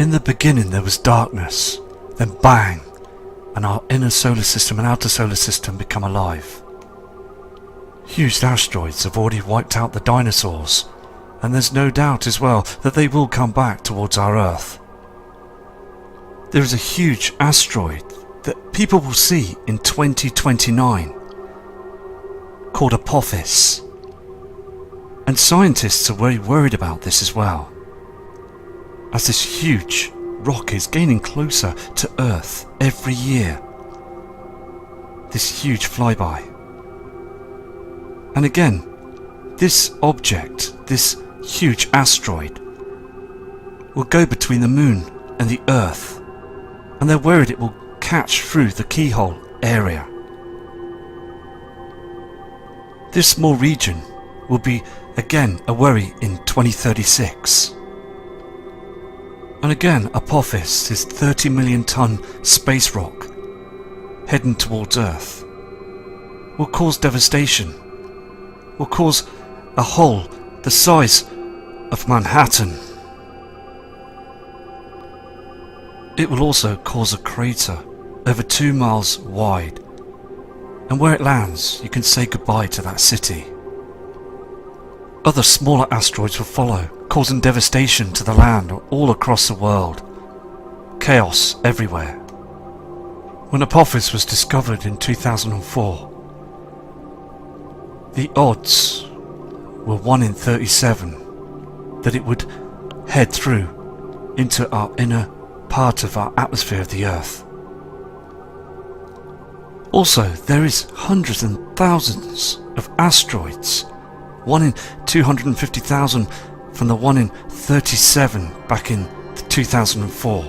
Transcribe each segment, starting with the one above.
In the beginning there was darkness, then bang, and our inner solar system and outer solar system become alive. Huge asteroids have already wiped out the dinosaurs, and there's no doubt as well that they will come back towards our Earth. There is a huge asteroid that people will see in 2029 called Apophis, and scientists are very worried about this as well, as this huge rock is gaining closer to Earth every year. This huge flyby. And again, this object, this huge asteroid, will go between the moon and the Earth, and they're worried it will catch through the keyhole area. This small region will be again a worry in 2036. And again, Apophis, this 30 million ton space rock heading towards Earth, will cause devastation, will cause a hole the size of Manhattan. It will also cause a crater over 2 miles wide, and where it lands you can say goodbye to that city. Other smaller asteroids will follow, causing devastation to the land all across the world. Chaos everywhere. When Apophis was discovered in 2004, the odds were 1 in 37 that it would head through into our inner part of our atmosphere of the Earth. Also, there is hundreds and thousands of asteroids, 1 in 250,000 from the 1 in 37 back in 2004,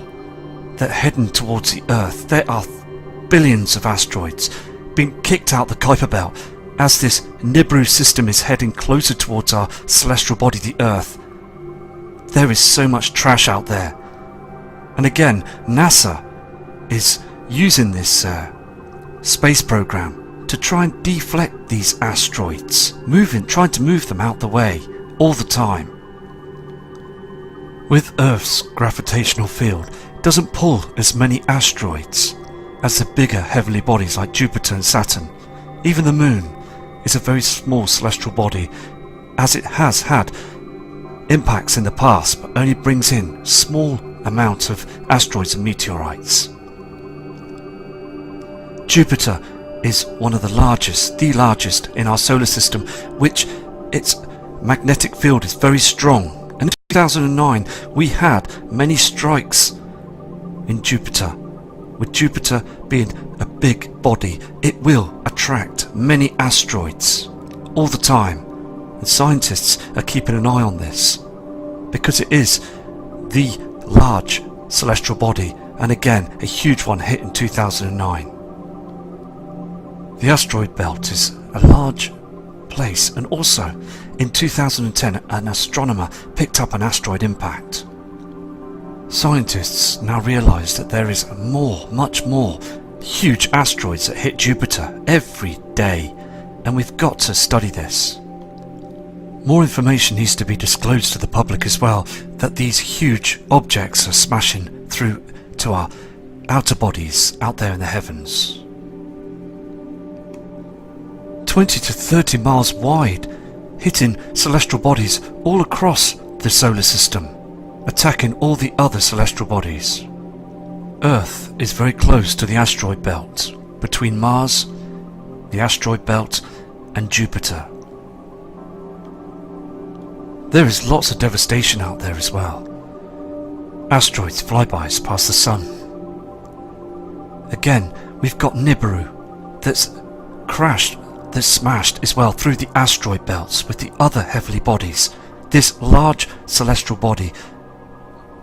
that are heading towards the Earth. There are billions of asteroids being kicked out the Kuiper Belt as this Nibiru system is heading closer towards our celestial body, the Earth. There is so much trash out there. And again, NASA is using this space program to try and deflect these asteroids, trying to move them out the way all the time. With Earth's gravitational field, it doesn't pull as many asteroids as the bigger heavenly bodies like Jupiter and Saturn. Even the Moon is a very small celestial body, as it has had impacts in the past, but only brings in small amounts of asteroids and meteorites. Jupiter is one of the largest in our solar system, which its magnetic field is very strong. And in 2009 we had many strikes in Jupiter. With Jupiter being a big body, it will attract many asteroids all the time, and scientists are keeping an eye on this because it is the large celestial body, and again a huge one hit in 2009. The asteroid belt is a large place, and also in 2010 an astronomer picked up an asteroid impact. Scientists now realise that there is much more huge asteroids that hit Jupiter every day, and we've got to study this. More information needs to be disclosed to the public as well, that these huge objects are smashing through to our outer bodies out there in the heavens. 20 to 30 miles wide, hitting celestial bodies all across the solar system, attacking all the other celestial bodies. Earth is very close to the asteroid belt, between Mars, the asteroid belt, and Jupiter. There is lots of devastation out there as well. Asteroids flybys past the sun. Again, we've got Nibiru that's crashed, that's smashed as well through the asteroid belts with the other heavenly bodies. This large celestial body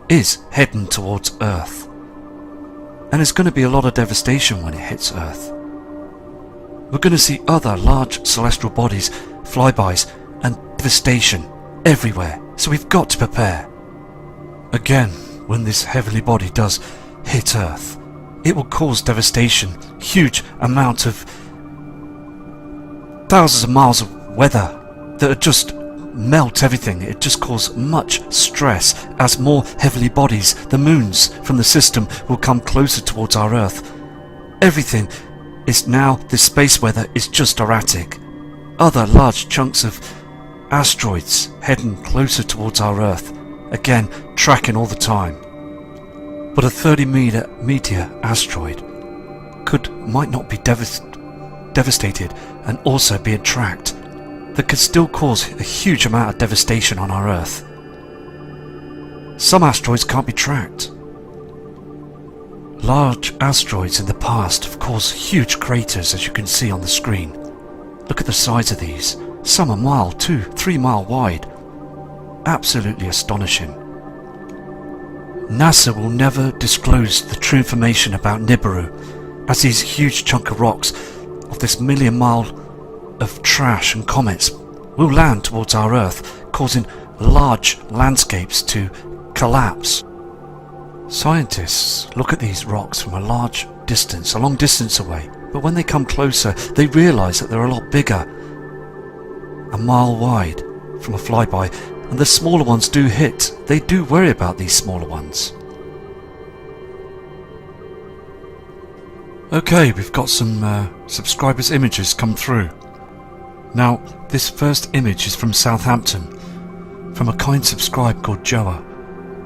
is heading towards Earth, and there's going to be a lot of devastation when it hits Earth. We're going to see other large celestial bodies, flybys, and devastation everywhere, so we've got to prepare. Again, when this heavenly body does hit Earth, it will cause devastation, huge amount of thousands of miles of weather that are just melt everything. It just cause much stress as more heavenly bodies, the moons from the system, will come closer towards our Earth. Everything is now, this space weather is just erratic. Other large chunks of asteroids heading closer towards our Earth, again tracking all the time. But a 30-meter asteroid might not be devastated and also being tracked. That could still cause a huge amount of devastation on our Earth. Some asteroids can't be tracked. Large asteroids in the past have caused huge craters, as you can see on the screen. Look at the size of these. Some are mile, 2, 3 mile wide. Absolutely astonishing. NASA will never disclose the true information about Nibiru, as these huge chunk of rocks of this million-mile of trash and comets will land towards our Earth, causing large landscapes to collapse. Scientists look at these rocks from a long distance away, but when they come closer they realise that they're a lot bigger, a mile wide from a flyby, and the smaller ones do hit. They do worry about these smaller ones. Okay, we've got some subscribers' images come through. Now, this first image is from Southampton, from a kind subscriber called Joa,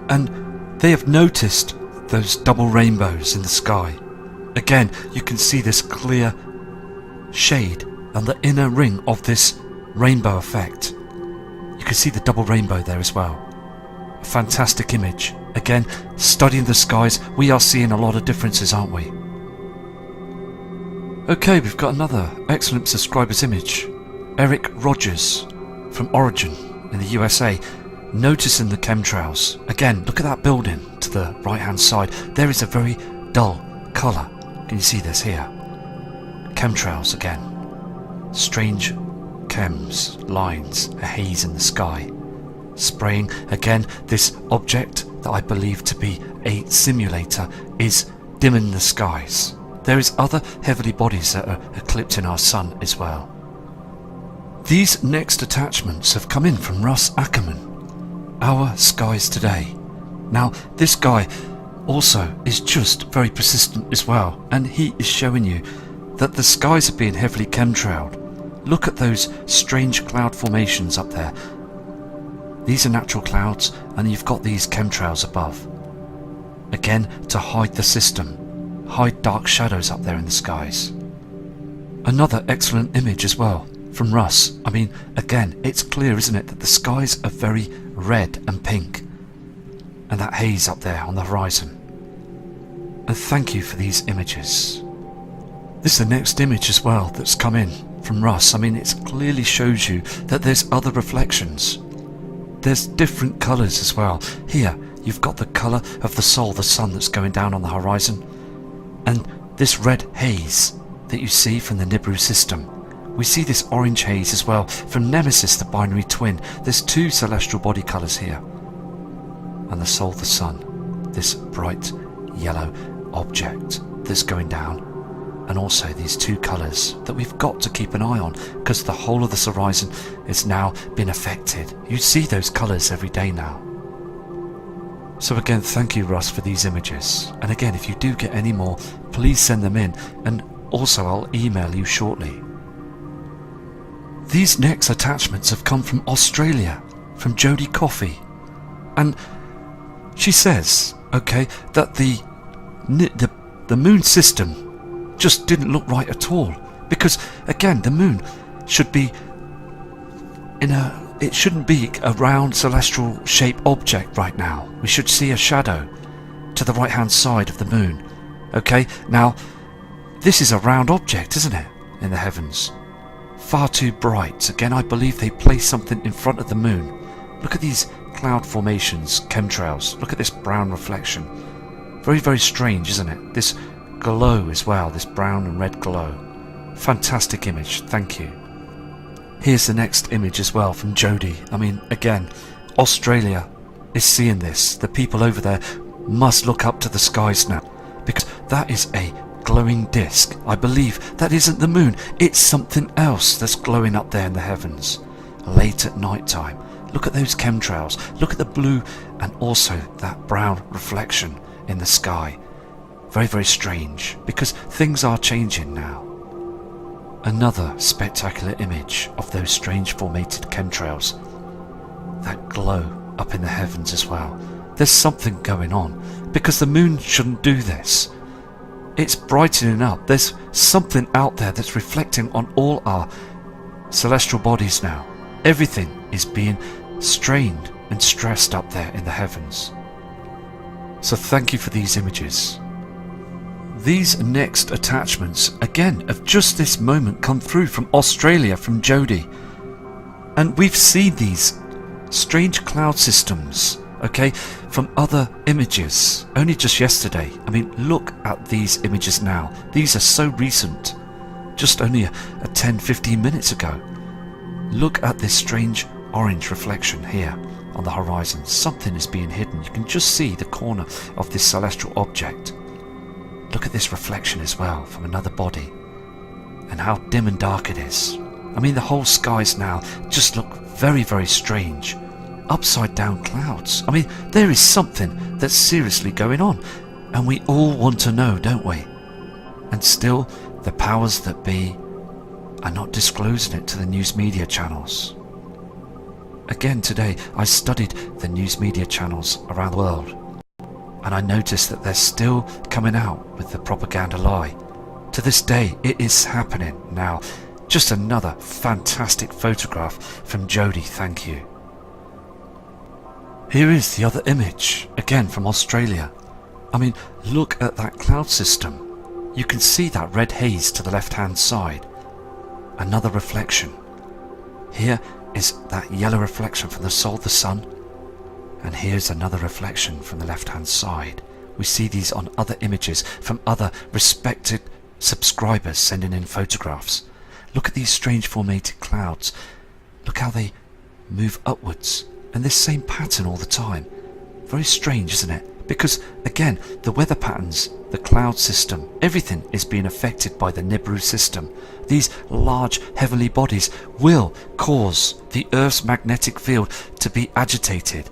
and they have noticed those double rainbows in the sky. Again, you can see this clear shade and the inner ring of this rainbow effect. You can see the double rainbow there as well. A fantastic image. Again, studying the skies, we are seeing a lot of differences, aren't we? Okay, we've got another excellent subscriber's image. Eric Rogers from Oregon in the USA, noticing the chemtrails. Again, look at that building to the right hand side. There is a very dull colour. Can you see this here? Chemtrails again. Strange chems, lines, a haze in the sky. Spraying again, this object that I believe to be a simulator is dimming the skies. There is other heavenly bodies that are eclipsing our sun as well. These next attachments have come in from Russ Ackerman, Our Skies Today. Now, this guy also is just very persistent as well, and he is showing you that the skies are being heavily chemtrailed. Look at those strange cloud formations up there. These are natural clouds, and you've got these chemtrails above. Again, to hide the system, hide dark shadows up there in the skies. Another excellent image as well from Russ. I mean, again, it's clear, isn't it, that the skies are very red and pink, and that haze up there on the horizon. And thank you for these images. This is the next image as well that's come in from Russ. I mean, it clearly shows you that there's other reflections. There's different colours as well. Here, you've got the colour of the Sol, the sun that's going down on the horizon, and this red haze that you see from the Nibiru system. We see this orange haze as well from Nemesis, the binary twin. There's two celestial body colours here. And the Sol, the sun, this bright yellow object that's going down. And also these two colours that we've got to keep an eye on, because the whole of this horizon is now been affected. You see those colours every day now. So again, thank you, Russ, for these images. And again, if you do get any more, please send them in, and also I'll email you shortly. These next attachments have come from Australia, from Jodie Coffey. And she says, okay, that the moon system just didn't look right at all, because again, the moon should be it shouldn't be a round celestial shaped object right now. We should see a shadow to the right hand side of the moon. Okay, now this is a round object, isn't it, in the heavens? Far too bright. Again, I believe they placed something in front of the moon. Look at these cloud formations, chemtrails. Look at this brown reflection. Very, very strange, isn't it? This glow as well, this brown and red glow. Fantastic image, thank you. Here's the next image as well from Jodie. I mean, again, Australia is seeing this. The people over there must look up to the skies now, because that is a glowing disc. I believe that isn't the moon, it's something else that's glowing up there in the heavens. late at night time. Look at those chemtrails. Look at the blue and also that brown reflection in the sky. Very, very strange, because things are changing now. Another spectacular image of those strange formated chemtrails. That glow up in the heavens as well. There's something going on, because the moon shouldn't do this. It's brightening up. There's something out there that's reflecting on all our celestial bodies now. Everything is being strained and stressed up there in the heavens. So thank you for these images. These next attachments, again, have just this moment come through from Australia, from Jody. And we've seen these strange cloud systems, okay, from other images, only just yesterday. I mean, look at these images now. These are so recent, just only a 10-15 minutes ago. Look at this strange orange reflection here on the horizon. Something is being hidden. You can just see the corner of this celestial object. Look at this reflection as well from another body, and how dim and dark it is. I mean, the whole skies now just look very, very strange. Upside down clouds. I mean, there is something that's seriously going on, and we all want to know, don't we? And still, the powers that be are not disclosing it to the news media channels. Again today, I studied the news media channels around the world, and I noticed that they're still coming out with the propaganda lie. To this day, it is happening now. Just another fantastic photograph from Jody, thank you. Here is the other image, again from Australia. I mean, look at that cloud system. You can see that red haze to the left-hand side. Another reflection. Here is that yellow reflection from the soul of the sun. And here's another reflection from the left-hand side. We see these on other images from other respected subscribers sending in photographs. Look at these strange formated clouds. Look how they move upwards. And this same pattern all the time. Very strange, isn't it? Because, again, the weather patterns, the cloud system, everything is being affected by the Nibiru system. These large heavenly bodies will cause the Earth's magnetic field to be agitated.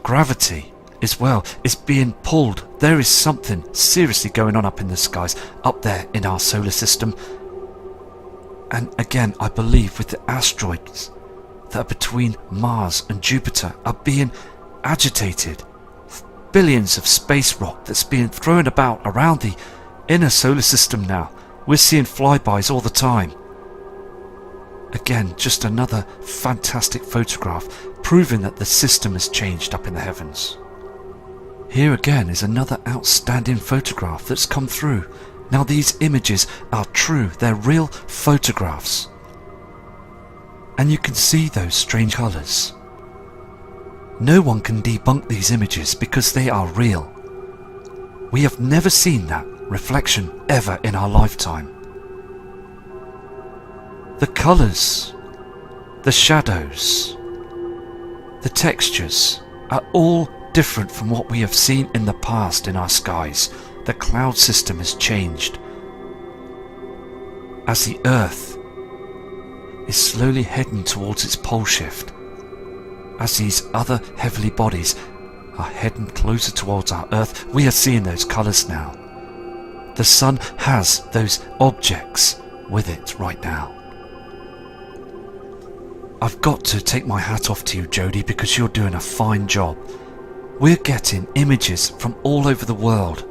Gravity as well is being pulled. There is something seriously going on up in the skies, up there in our solar system. And again, I believe with the asteroids that are between Mars and Jupiter are being agitated. Billions of space rock that's being thrown about around the inner solar system now. We're seeing flybys all the time. Again, just another fantastic photograph proving that the system has changed up in the heavens. Here again is another outstanding photograph that's come through. Now these images are true, they're real photographs. And you can see those strange colours. No one can debunk these images because they are real. We have never seen that reflection ever in our lifetime. The colours, the shadows, the textures are all different from what we have seen in the past in our skies. The cloud system has changed. As the Earth is slowly heading towards its pole shift, as these other heavenly bodies are heading closer towards our Earth, we are seeing those colours now. The sun has those objects with it right now. I've got to take my hat off to you, Jody, because you're doing a fine job. We're getting images from all over the world.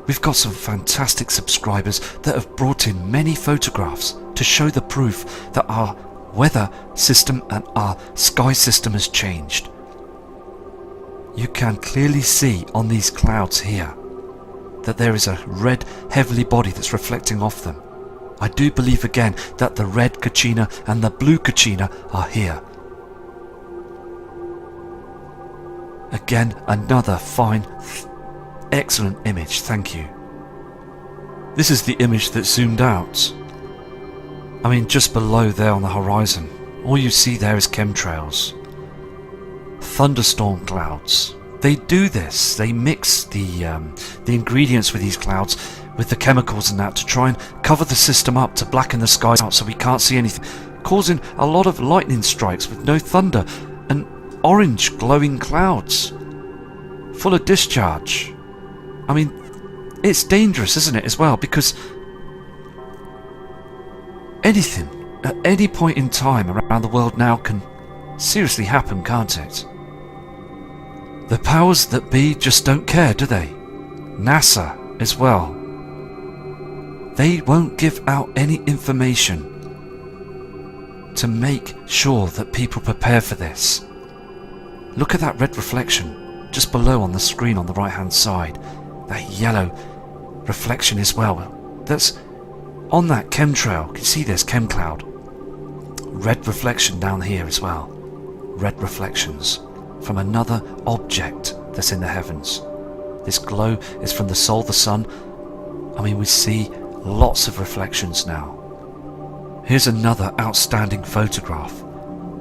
We've got some fantastic subscribers that have brought in many photographs to show the proof that our weather system and our sky system has changed. You can clearly see on these clouds here that there is a red heavenly body that's reflecting off them. I do believe again that the red Kachina and the blue Kachina are here. Again, another fine, excellent image, thank you. This is the image that zoomed out. I mean, just below there on the horizon, all you see there is chemtrails. Thunderstorm clouds. they do this. They mix the ingredients with these clouds, with the chemicals and that, to try and cover the system up, to blacken the skies out so we can't see anything, causing a lot of lightning strikes with no thunder, and orange glowing clouds full of discharge. I mean, it's dangerous, isn't it, as well, because anything at any point in time around the world now can seriously happen, can't it? The powers that be just don't care, do they? NASA as well. They won't give out any information to make sure that people prepare for this. Look at that red reflection just below on the screen on the right hand side. That yellow reflection as well. That's on that chemtrail. You can see this chem cloud. Red reflection down here as well. Red reflections from another object that's in the heavens. This glow is from the soul, the sun. I mean, we see lots of reflections now. Here's another outstanding photograph.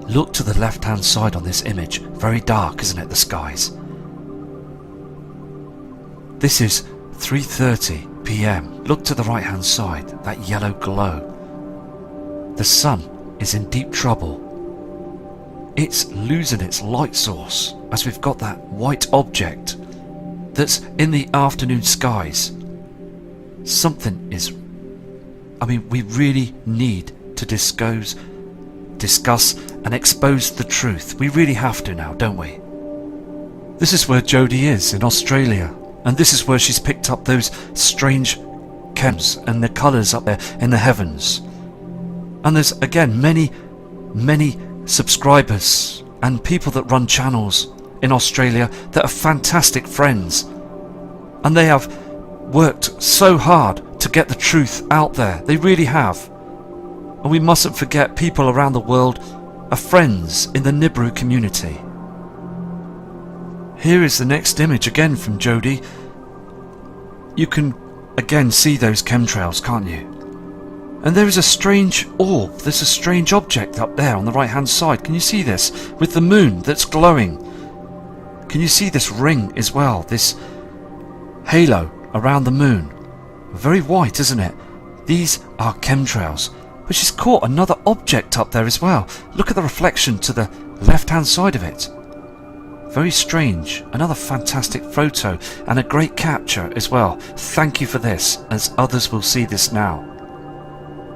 Look to the left hand side on this image. Very dark, isn't it, the skies? This is 3:30 p.m. Look to the right hand side, that yellow glow. The sun is in deep trouble. It's losing its light source as we've got that white object that's in the afternoon skies. Something is... I mean, we really need to discuss and expose the truth. We really have to now, don't we? This is where Jodie is, in Australia. And this is where she's picked up those strange chems and the colours up there in the heavens. And there's, again, many subscribers and people that run channels in Australia that are fantastic friends. And they have worked so hard to get the truth out there. They really have. And we mustn't forget people around the world are friends in the Nibiru community. Here is the next image again from Jodie. You can again see those chemtrails, can't you? And there is a strange orb, there's a strange object up there on the right hand side. Can you see this? With the moon that's glowing. Can you see this ring as well? This halo around the moon. Very white, isn't it? These are chemtrails. But she's caught another object up there as well. Look at the reflection to the left hand side of it. Very strange. Another fantastic photo and a great capture as well. Thank you for this, as others will see this now.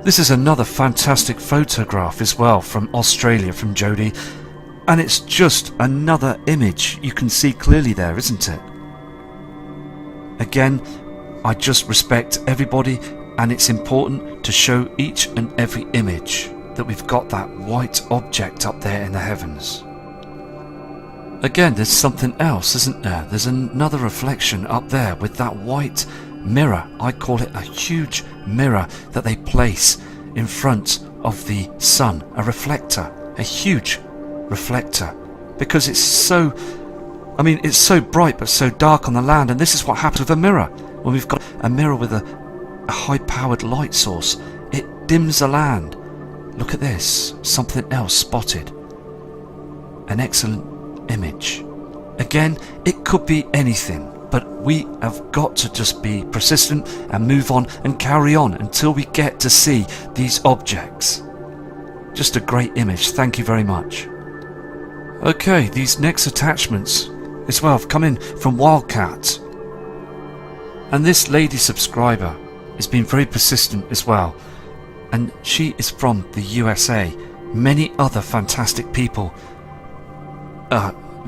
This is another fantastic photograph as well from Australia, from Jodie. And it's just another image you can see clearly there, isn't it? Again, I just respect everybody, and it's important to show each and every image that we've got that white object up there in the heavens. Again, there's something else, isn't there? There's another reflection up there with that white mirror. I call it a huge mirror that they place in front of the sun. A reflector. A huge reflector. Because it's so... I mean, it's so bright but so dark on the land. And this is what happens with a mirror. When we've got a mirror with a high-powered light source, it dims the land. Look at this. Something else spotted. An excellent image. Again, it could be anything, but we have got to just be persistent and move on and carry on until we get to see these objects. Just a great image. Thank you very much. Okay, these next attachments as well have come in from Wildcat. And this lady subscriber has been very persistent as well. And she is from the USA. Many other fantastic people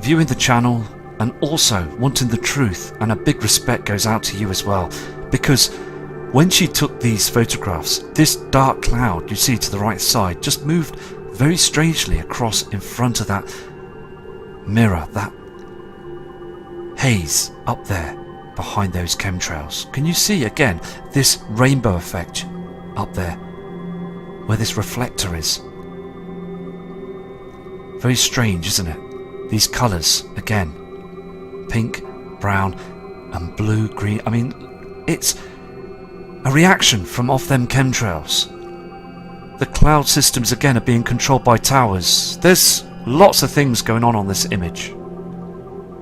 viewing the channel and also wanting the truth, and a big respect goes out to you as well, because when she took these photographs, this dark cloud you see to the right side just moved very strangely across in front of that mirror, that haze up there behind those chemtrails. Can you see again this rainbow effect up there where this reflector is? Very strange, isn't it? These colours again, pink, brown and blue, green. I mean, it's a reaction from off them chemtrails. The cloud systems again are being controlled by towers. There's lots of things going on this image.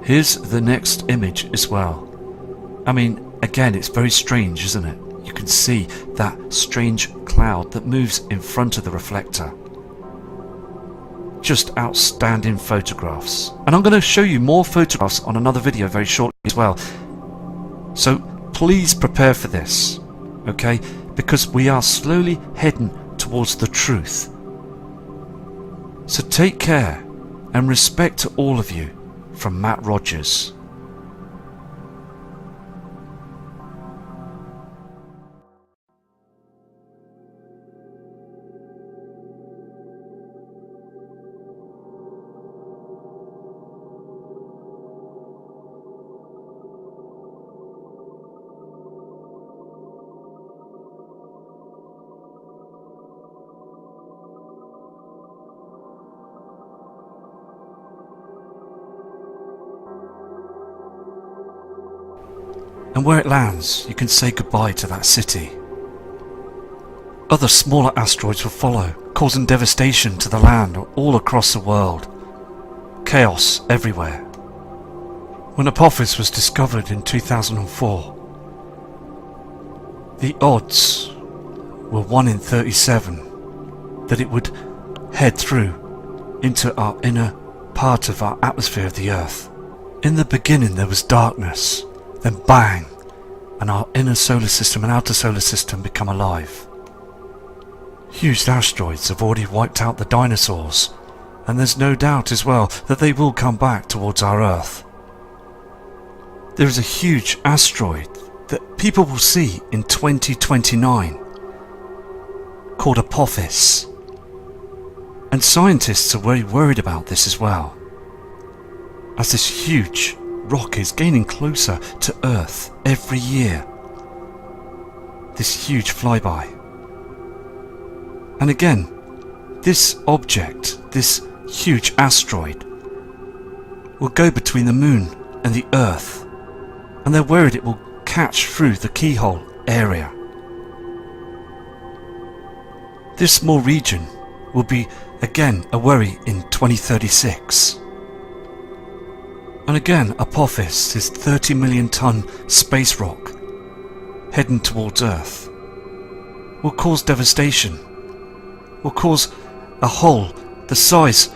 Here's the next image as well. I mean, again, it's very strange, isn't it? You can see that strange cloud that moves in front of the reflector. Just outstanding photographs. And I'm going to show you more photographs on another video very shortly as well. So please prepare for this, okay? Because we are slowly heading towards the truth. So take care and respect to all of you from Matt Rogers. And where it lands, you can say goodbye to that city. Other smaller asteroids will follow, causing devastation to the land all across the world. Chaos everywhere. When Apophis was discovered in 2004, the odds were 1 in 37 that it would head through into our inner part of our atmosphere of the Earth. In the beginning there was darkness. Then bang, and our inner solar system and outer solar system become alive. Huge asteroids have already wiped out the dinosaurs, and there's no doubt as well that they will come back towards our Earth. There is a huge asteroid that people will see in 2029 called Apophis, and scientists are very worried about this as well, as this huge rock is gaining closer to Earth every year. This huge flyby. And again, this object, this huge asteroid, will go between the Moon and the Earth, and they're worried it will catch through the keyhole area. This small region will be again a worry in 2036. And again, Apophis, this 30 million ton space rock heading towards Earth, will cause devastation, will cause a hole the size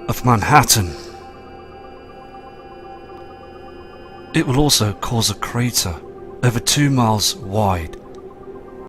of Manhattan. It will also cause a crater over 2 miles wide